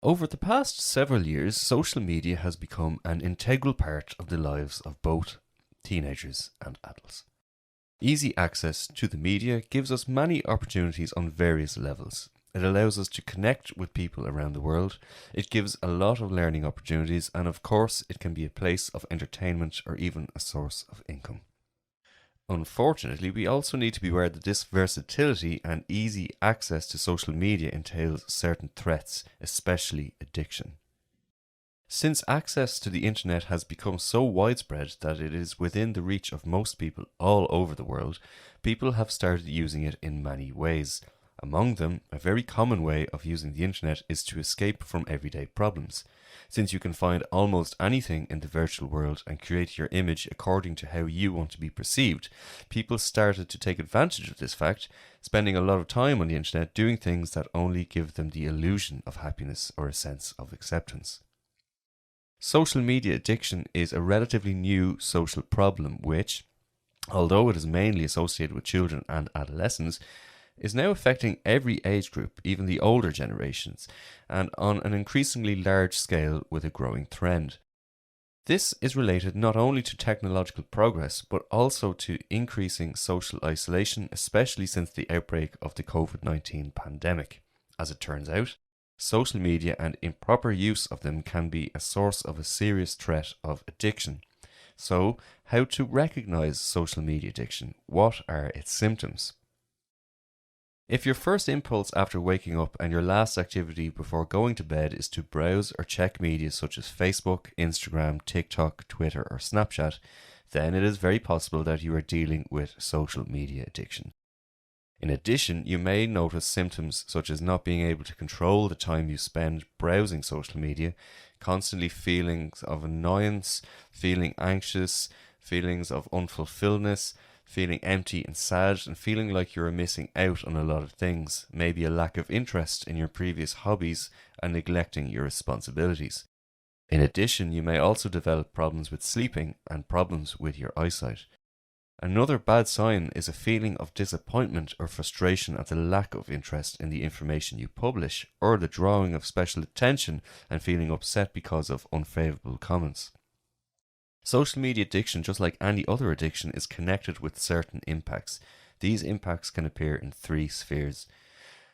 Over the past several years, social media has become an integral part of the lives of both teenagers and adults. Easy access to the media gives us many opportunities on various levels. It allows us to connect with people around the world. It gives a lot of learning opportunities, and of course, it can be a place of entertainment or even a source of income. Unfortunately, we also need to be aware that this versatility and easy access to social media entails certain threats, especially addiction. Since access to the internet has become so widespread that it is within the reach of most people all over the world, people have started using it in many ways. Among them, a very common way of using the internet is to escape from everyday problems. Since you can find almost anything in the virtual world and create your image according to how you want to be perceived, people started to take advantage of this fact, spending a lot of time on the internet doing things that only give them the illusion of happiness or a sense of acceptance. Social media addiction is a relatively new social problem which, although it is mainly associated with children and adolescents, is now affecting every age group, even the older generations, and on an increasingly large scale with a growing trend. This is related not only to technological progress, but also to increasing social isolation, especially since the outbreak of the COVID-19 pandemic. As it turns out, social media and improper use of them can be a source of a serious threat of addiction. So, how to recognize social media addiction? What are its symptoms? If your first impulse after waking up and your last activity before going to bed is to browse or check media such as Facebook, Instagram, TikTok, Twitter, or Snapchat, then it is very possible that you are dealing with social media addiction. In addition, you may notice symptoms such as not being able to control the time you spend browsing social media, constantly feelings of annoyance, feeling anxious, feelings of unfulfilledness, feeling empty and sad, and feeling like you're missing out on a lot of things, maybe a lack of interest in your previous hobbies and neglecting your responsibilities. In addition, you may also develop problems with sleeping and problems with your eyesight. Another bad sign is a feeling of disappointment or frustration at the lack of interest in the information you publish, or the drawing of special attention and feeling upset because of unfavorable comments. Social media addiction, just like any other addiction, is connected with certain impacts. These impacts can appear in three spheres.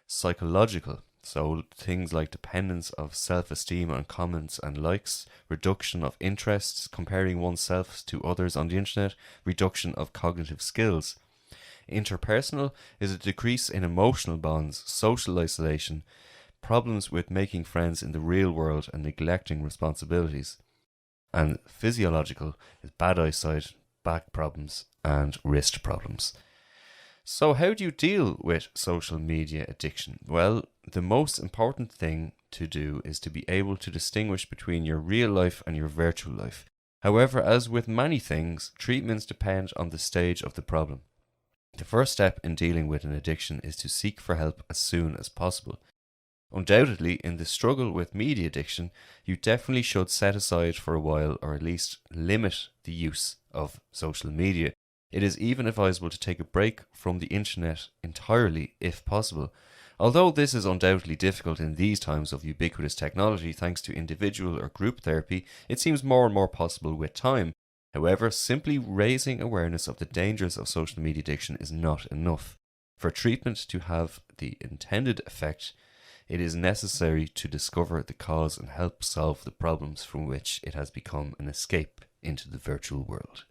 Psychological, so things like dependence of self-esteem on comments and likes, reduction of interests, comparing oneself to others on the internet, reduction of cognitive skills. Interpersonal is a decrease in emotional bonds, social isolation, problems with making friends in the real world and neglecting responsibilities. And physiological is bad eyesight, back problems, and wrist problems. So how do you deal with social media addiction? Well, the most important thing to do is to be able to distinguish between your real life and your virtual life. However, as with many things, treatments depend on the stage of the problem. The first step in dealing with an addiction is to seek for help as soon as possible. Undoubtedly, in the struggle with media addiction, you definitely should set aside for a while, or at least limit the use of social media. It is even advisable to take a break from the internet entirely if possible. Although this is undoubtedly difficult in these times of ubiquitous technology thanks to individual or group therapy, it seems more and more possible with time. However, simply raising awareness of the dangers of social media addiction is not enough. For treatment to have the intended effect, it is necessary to discover the cause and help solve the problems from which it has become an escape into the virtual world.